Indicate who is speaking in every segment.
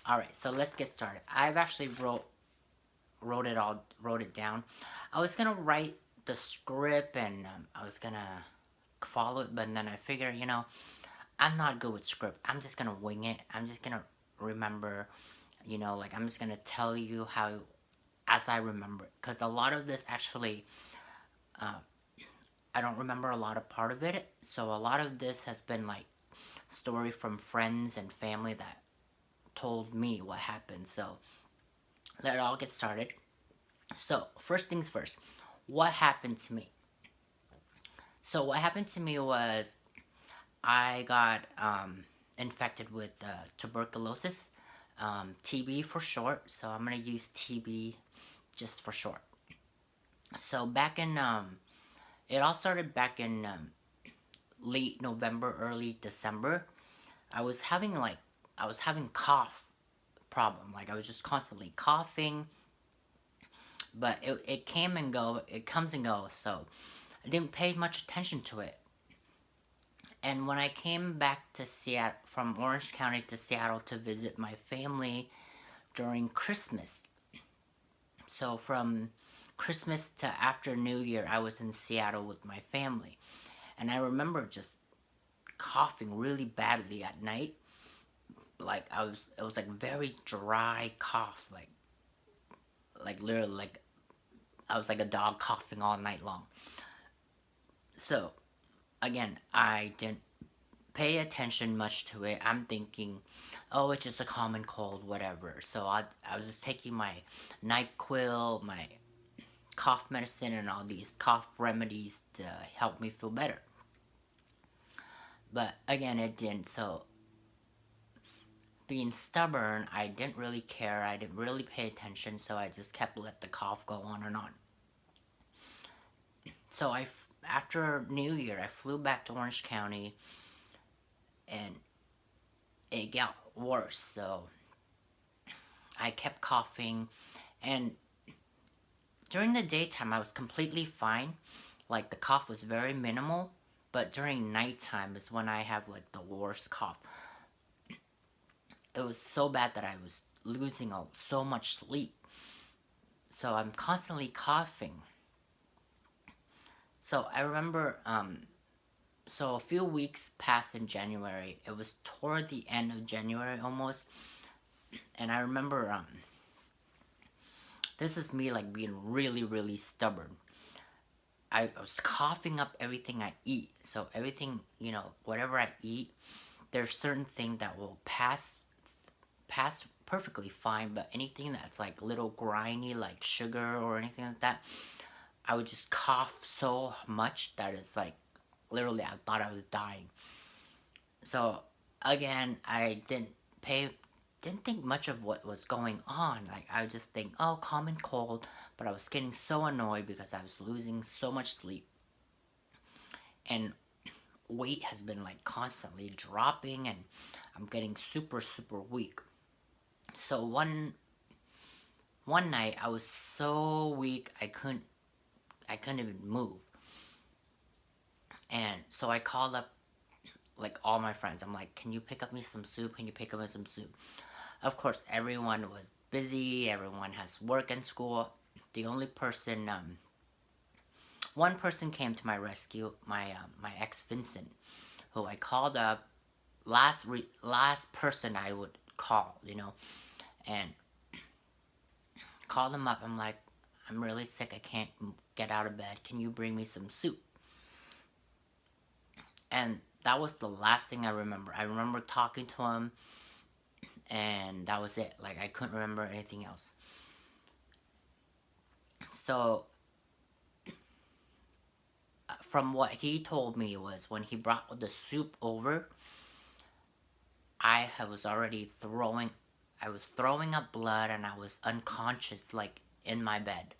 Speaker 1: Alright, so let's get started. I've actually wrote it down. I was gonna write the script and I was gonna follow it, but then I figured, I'm not good with script. I'm just gonna wing it. I'm just gonna remember, like I'm just gonna tell you how as I remember it. Because a lot of this actually, uh, I don't remember a lot of part of it. So a lot of this has been like story from friends and family that told me what happened. So let it all get started. So first things first, what happened to me? So what happened to me was I got infected with tuberculosis, TB for short. So I'm gonna use TB just for short. So back in it all started back in late November, early December. I was having like I was having cough problem. Like I was just constantly coughing, but it came and go. It comes and goes. So I didn't pay much attention to it. And when I came back to Seattle from Orange County to Seattle to visit my family during Christmas, so from Christmas to after New Year, I was in Seattle with my family, and I remember just coughing really badly at night. Like it was like very dry cough, like literally like I was like a dog coughing all night long. So again, I didn't pay attention much to it. I'm thinking, oh, it's just a common cold, whatever. So I was just taking my NyQuil, my cough medicine, and all these cough remedies to help me feel better. But again, it didn't. So being stubborn, I didn't really care. I didn't really pay attention. So I just kept let the cough go on and on. So after New Year, I flew back to Orange County, and it got worse. So I kept coughing, and during the daytime, I was completely fine. Like, the cough was very minimal. But during nighttime is when I have, like, the worst cough. It was so bad that I was losing so much sleep. So I'm constantly coughing. So I remember, so a few weeks passed in January. It was toward the end of January almost. And I remember, this is me, like, being really, really stubborn. I was coughing up everything I eat. So everything, whatever I eat, there's certain thing that will pass perfectly fine, but anything that's like little grindy, like sugar or anything like that, I would just cough so much that it's like literally I thought I was dying. So again, I didn't think much of what was going on. Like I would just think, oh, common cold, but I was getting so annoyed because I was losing so much sleep, and weight has been like constantly dropping, and I'm getting super super weak. So one night I was so weak I couldn't even move. And so I called up like all my friends. I'm like, "Can you pick up me some soup? Can you pick up me some soup?" Of course, everyone was busy. Everyone has work and school. The only person one person came to my rescue, my ex Vincent, who I called up last person I would call, and called him up. I'm like, "I'm really sick. I can't get out of bed. Can you bring me some soup?" And that was the last thing I remember. I remember talking to him, and that was it. Like, I couldn't remember anything else. So, from what he told me was when he brought the soup over, was already I was throwing up blood and I was unconscious, like, in my bed.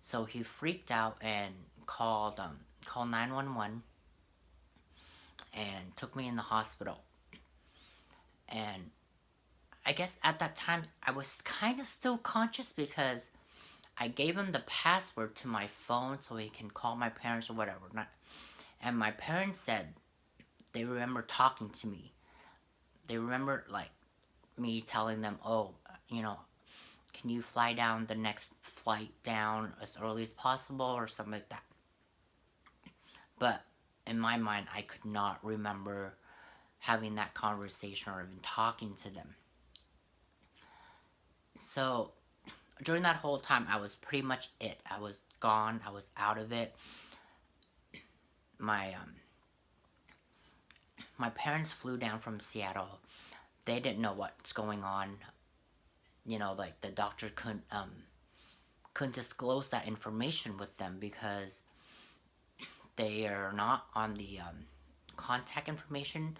Speaker 1: So he freaked out and called 911 and took me in the hospital. And I guess at that time I was kind of still conscious because I gave him the password to my phone so he can call my parents or whatever. And my parents said they remember talking to me. They remember, like, me telling them, oh, you know, can you fly down the next flight down as early as possible or something like that. But in my mind, I could not remember having that conversation or even talking to them. So during that whole time, I was pretty much it. I was gone. I was out of it. My my parents flew down from Seattle. They didn't know what's going on. Like the doctor couldn't disclose that information with them because they are not on the contact information.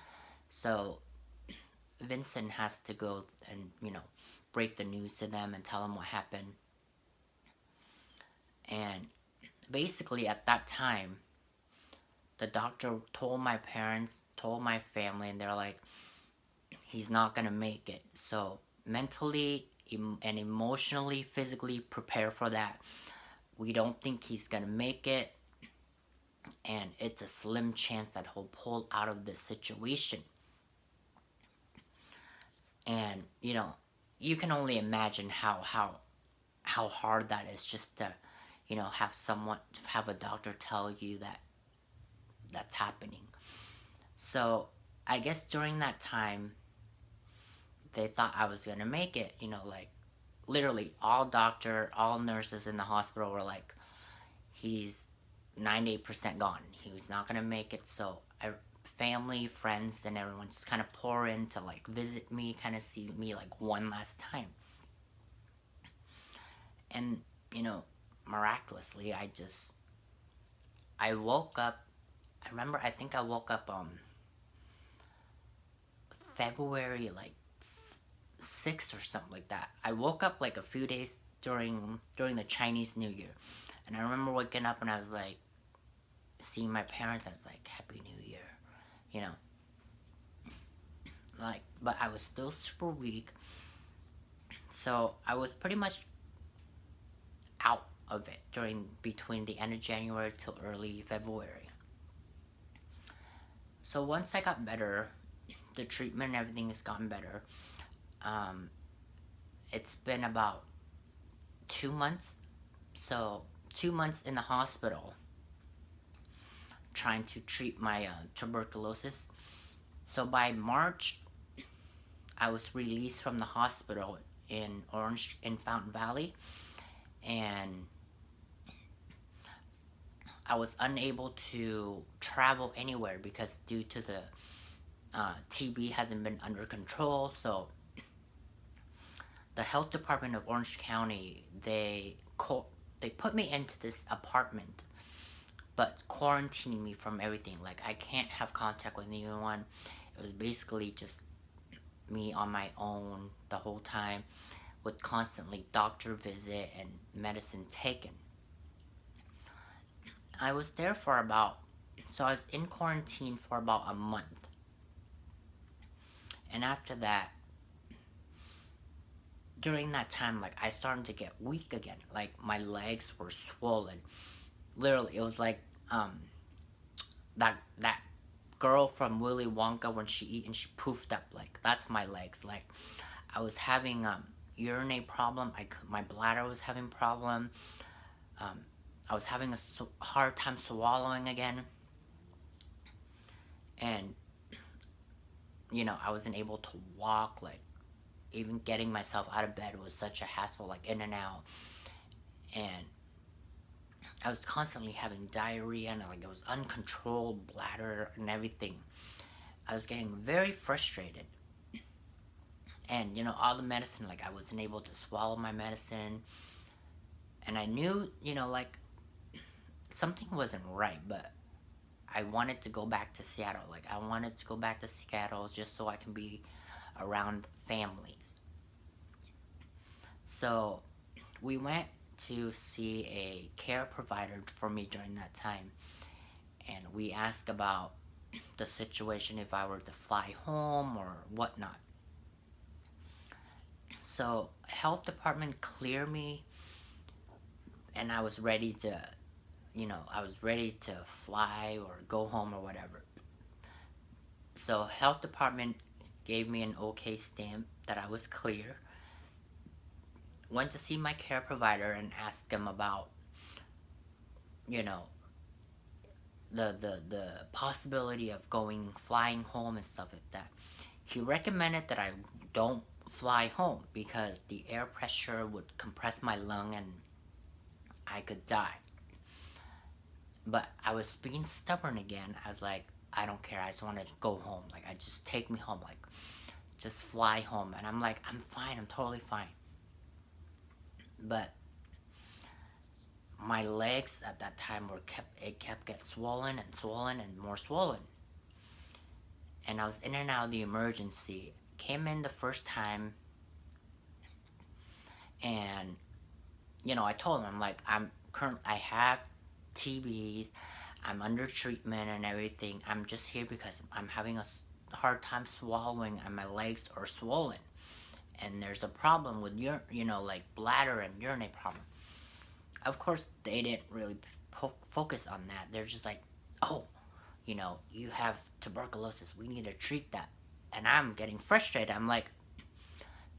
Speaker 1: So Vincent has to go and break the news to them and tell them what happened. And basically at that time, the doctor told my parents, told my family, and they're like, he's not gonna make it. So mentally and emotionally, physically prepare for that. We don't think he's gonna make it, and it's a slim chance that he'll pull out of this situation. And you can only imagine how hard that is, just to have a doctor tell you that that's happening. So I guess during that time, they thought I was gonna make it. Like literally all nurses in the hospital were like, he's 98% gone. He was not gonna make it. So family, friends, and everyone just kind of pour in to like visit me, kind of see me like one last time. And miraculously, I woke up. I remember, I think I woke up February like 6th or something like that. I woke up like a few days during the Chinese New Year, and I remember waking up and I was like, seeing my parents. I was like, Happy New Year, you know. Like, but I was still super weak, so I was pretty much out of it during between the end of January till early February. So once I got better, the treatment and everything has gotten better. Um, it's been about 2 months. So 2 months in the hospital trying to treat my tuberculosis. So by March, I was released from the hospital in Fountain Valley, and I was unable to travel anywhere because due to the TB hasn't been under control. So the health department of Orange County, they put me into this apartment, but quarantined me from everything. Like I can't have contact with anyone. It was basically just me on my own the whole time, with constantly doctor visit and medicine taken. I was there for about, so I was in quarantine for about a month. And after that, during that time, like I started to get weak again. Like my legs were swollen. Literally, it was like that girl from Willy Wonka when she eat and she poofed up. Like that's my legs. Like I was having urinate problem. My bladder was having problem. Um, I was having a hard time swallowing again, and I wasn't able to walk. Like even getting myself out of bed was such a hassle. Like in and out, and I was constantly having diarrhea, and like it was uncontrolled bladder and everything. I was getting very frustrated, and all the medicine, like I wasn't able to swallow my medicine, and I knew like something wasn't right, but I wanted to go back to Seattle. Like I wanted to go back to Seattle just so I can be around families. So we went to see a care provider for me during that time, and we asked about the situation, if I were to fly home or whatnot. So health department cleared me, and I was ready to fly or go home or whatever. So health department gave me an okay stamp that I was clear. Went to see my care provider and asked him about, you know, the possibility of flying home and stuff like that. He recommended that I don't fly home because the air pressure would compress my lung and I could die. But I was being stubborn again. I was like, I don't care. I just want to go home. Like, I just take me home. Like, just fly home. And I'm like, I'm fine. I'm totally fine. But my legs at that time kept getting swollen and swollen and more swollen. And I was in and out of the emergency. Came in the first time, and I told him, I'm like, I have TBs, I'm under treatment and everything. I'm just here because I'm having a hard time swallowing and my legs are swollen. And there's a problem with like bladder and urinate problem. Of course, they didn't really focus on that. They're just like, oh, you have tuberculosis. We need to treat that. And I'm getting frustrated. I'm like,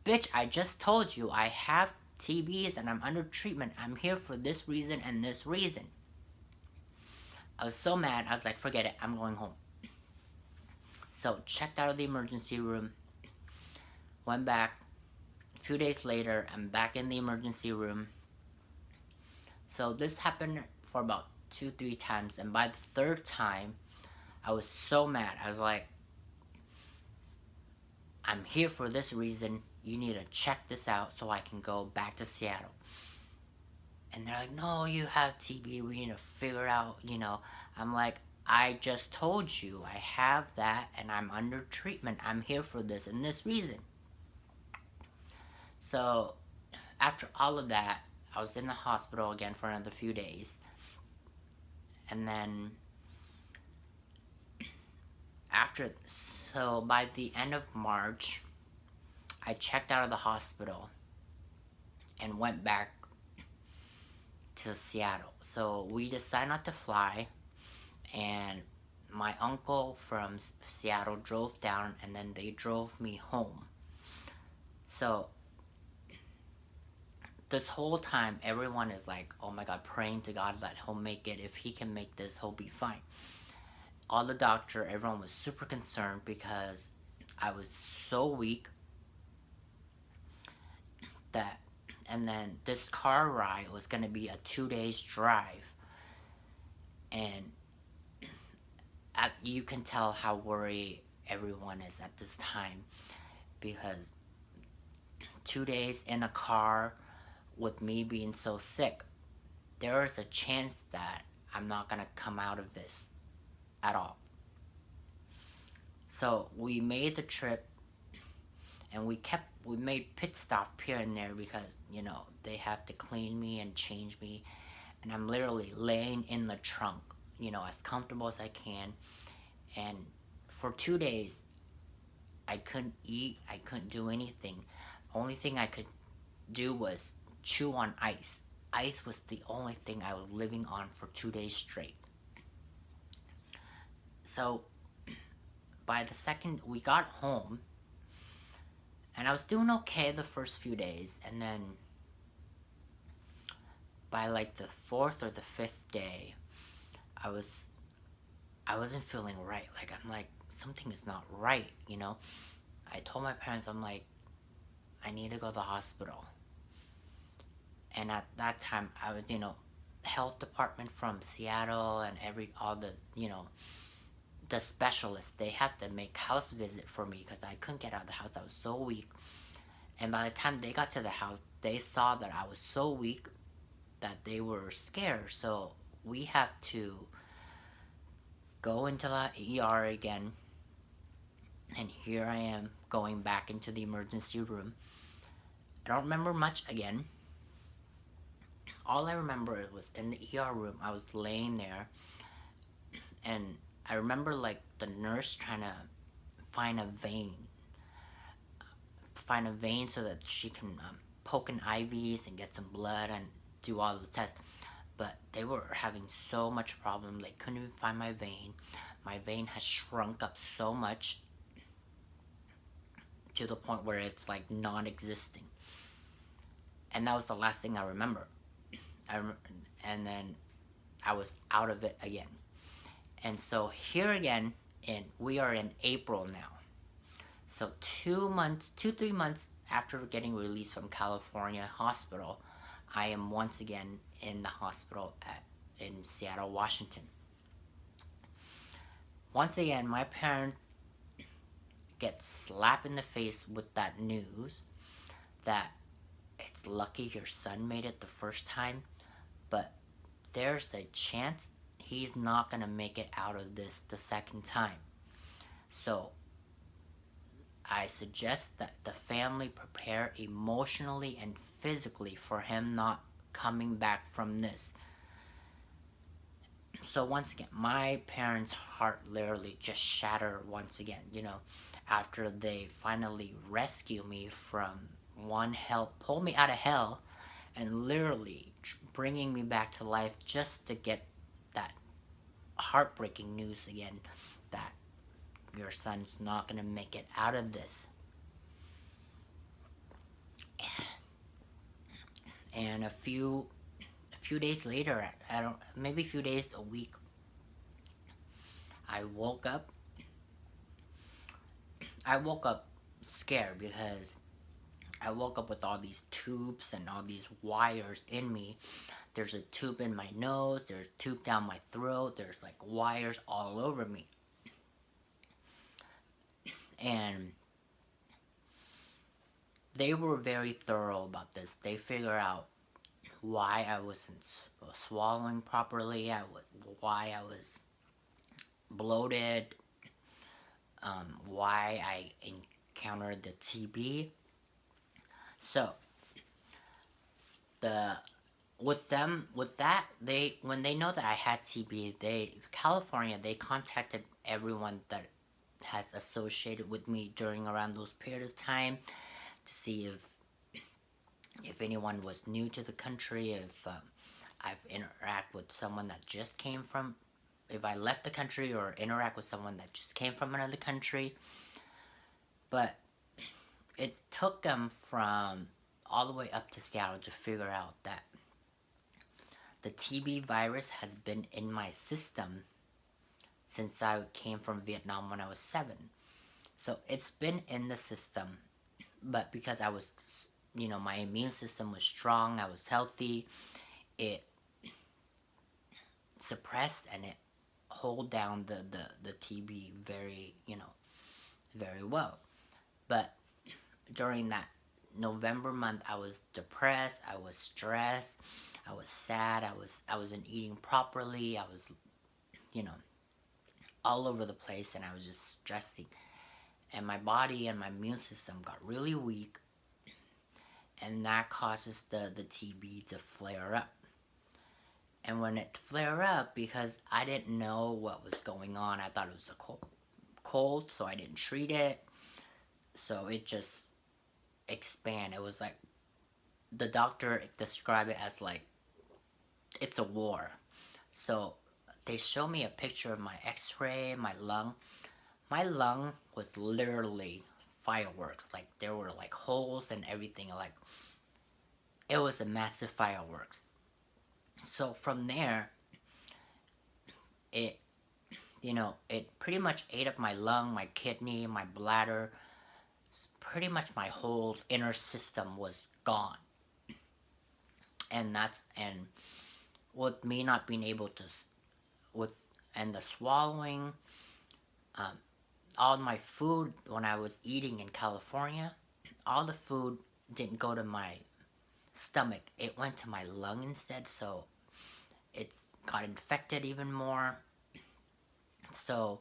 Speaker 1: bitch, I just told you I have TBs and I'm under treatment. I'm here for this reason and this reason. I was so mad. I was like, forget it. I'm going home. So, checked out of the emergency room. Went back. A few days later, I'm back in the emergency room. So, this happened for about 2-3 times. And by the third time, I was so mad. I was like, I'm here for this reason. You need to check this out so I can go back to Seattle. And they're like, no, you have TB. We need to figure out, I'm like, I just told you I have that and I'm under treatment. I'm here for this and this reason. So, after all of that, I was in the hospital again for another few days. And then, so by the end of March, I checked out of the hospital and went back to Seattle. So we decided not to fly, and my uncle from Seattle drove down, and then they drove me home. So this whole time, everyone is like, oh my God, praying to God that he'll make it. If he can make this, he'll be fine. All the doctor, everyone was super concerned because I was so weak that, and then this car ride was going to be a 2 days drive. And you can tell how worried everyone is at this time, because 2 days in a car with me being so sick, there is a chance that I'm not going to come out of this at all. So we made the trip, and we made pit stop here and there because, they have to clean me and change me. And I'm literally laying in the trunk, as comfortable as I can. And for 2 days, I couldn't eat, I couldn't do anything. Only thing I could do was chew on ice. Ice was the only thing I was living on for 2 days straight. So, by the second we got home, and I was doing okay the first few days, and then by like the 4th or the 5th day, I wasn't feeling right. Like, I'm like, something is not right, I told my parents, I'm like, I need to go to the hospital. And at that time, I was, health department from Seattle and all the, the specialists, they had to make house visit for me because I couldn't get out of the house. I was so weak. And by the time they got to the house, they saw that I was so weak that they were scared. So we have to go into the ER again. And here I am going back into the emergency room. I don't remember much again. All I remember was in the ER room, I was laying there, and I remember like the nurse trying to find a vein so that she can poke in IVs and get some blood and do all the tests. But they were having so much problem, they couldn't even find my vein. My vein has shrunk up so much. to the point where it's like non-existing. And that was the last thing I remember. I rem- and then I was out of it again. And so here again, and we are in April now. So 2 months, 3 months after getting released from California hospital, I am once again in the hospital in Seattle, Washington. Once again, my parents get slapped in the face with that news that it's lucky your son made it the first time, but there's the chance he's not gonna make it out of this the second time. So I suggest that the family prepare emotionally and physically for him not coming back from this. So once again, my parents' heart literally just shattered once again, after they finally rescue me from one hell, pull me out of hell, and literally bringing me back to life just to get that heartbreaking news again that your son's not gonna make it out of this. And a few days later, I don't, maybe a few days, a week, I woke up. I woke up scared because I woke up with all these tubes and all these wires in me. There's a tube in my nose, there's a tube down my throat, there's like wires all over me. And they were very thorough about this. They figured out why I wasn't swallowing properly, why I was bloated, why I encountered the TB. So the with that, they when they know that I had TB, California, they contacted everyone that has associated with me during around those period of time to see if anyone was new to the country, if I've interact with someone that just came from, if I left the country or interact with someone that just came from another country. But it took them from all the way up to Seattle to figure out that the TB virus has been in my system since I came from Vietnam when I was 7. So it's been in the system, but because I was, my immune system was strong, I was healthy, it suppressed and it hold down the TB very, very well. But during that November month, I was depressed, I was stressed, I was sad, I wasn't eating properly, I was, you know, all over the place, and I was just stressing. And my body and my immune system got really weak, and that causes the TB to flare up. And when it flared up, because I didn't know what was going on, I thought it was a cold, so I didn't treat it. So it just expanded. It was like, the doctor described it as like, it's a war. So they showed me a picture of my x-ray, my lung. My lung was literally fireworks. Like, there were like holes and everything. Like, it was a massive fireworks. So from there, it, it pretty much ate up my lung, my kidney, my bladder. Pretty much my whole inner system was gone. And with me not being able to, with, and the swallowing, um, all my food when I was eating in California, all the food didn't go to my stomach. It went to my lung instead, so it got infected even more. So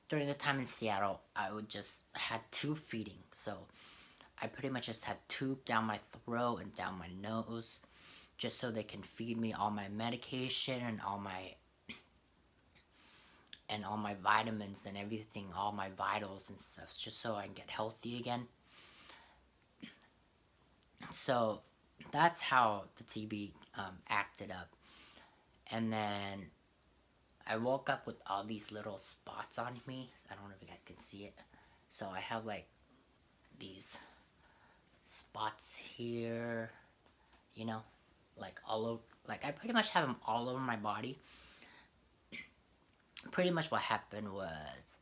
Speaker 1: during the time in Seattle, I would just had tube feeding. So I pretty much just had tube down my throat and down my nose, just so they can feed me all my medication and all my vitamins and everything, all my vitals and stuff, just so I can get healthy again. So that's how the TB acted up. And then I woke up with all these little spots on me. I don't know if you guys can see it. So I have like these spots here, you know, like all over. Like I pretty much have them all over my body. Pretty much what happened was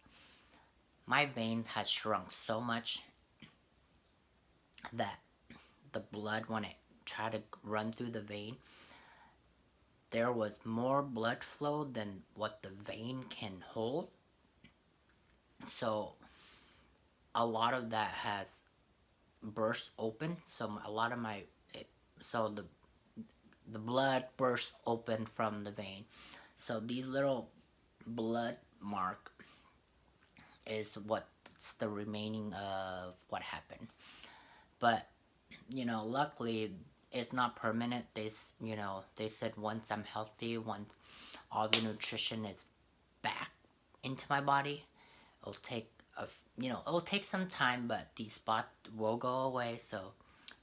Speaker 1: my vein has shrunk so much that the blood, when it tried to run through the vein, there was more blood flow than what the vein can hold. So a lot of that has burst open. So a lot of my so the blood burst open from the vein. So these little blood mark is what's the remaining of what happened. But luckily it's not permanent. They said once I'm healthy, once all the nutrition is back into my body, it'll take it'll take some time, but these spots will go away. So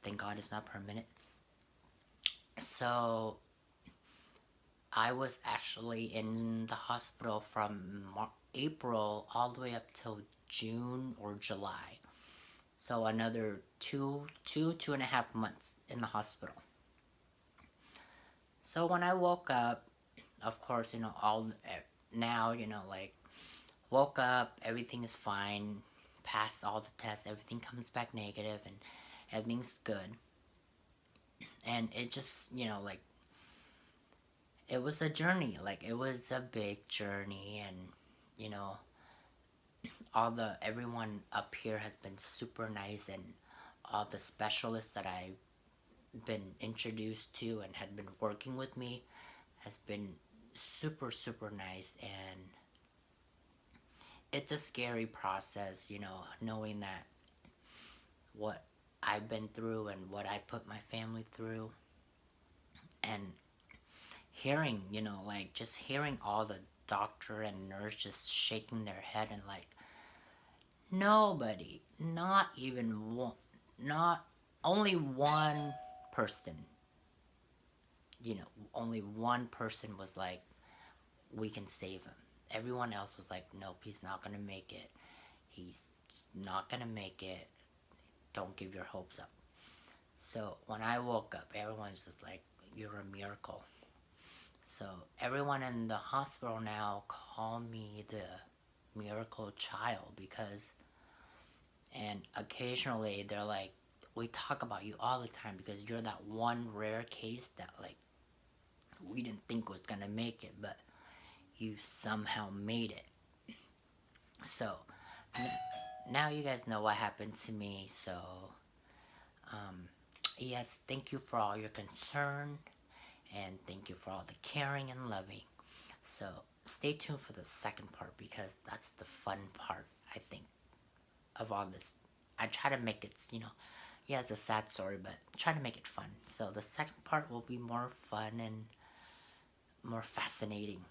Speaker 1: thank God it's not permanent. So I was actually in the hospital from April all the way up till June or July. So another two and a half months in the hospital. So when I woke up, of course, all now, like woke up, everything is fine, passed all the tests, everything comes back negative, and everything's good. And it just, like it was a journey, like it was a big journey, and you know, everyone up here has been super nice, and all the specialists that I've been introduced to and had been working with me has been super super nice. And it's a scary process, knowing that what I've been through and what I put my family through, and hearing, like just hearing all the doctor and nurse just shaking their head and like nobody, not even one, not only one person, only one person was like, we can save him. Everyone else was like, nope, he's not gonna make it. He's not gonna make it. Don't give your hopes up. So when I woke up, everyone's just like, you're a miracle. So everyone in the hospital now call me the miracle child, because, and occasionally they're like, we talk about you all the time because you're that one rare case that like we didn't think was gonna make it, but you somehow made it. So now you guys know what happened to me. So yes, thank you for all your concern, and thank you for all the caring and loving. So stay tuned for the second part, because that's the fun part, I think, of all this. I try to make it, yeah, it's a sad story, but try to make it fun. So the second part will be more fun and more fascinating.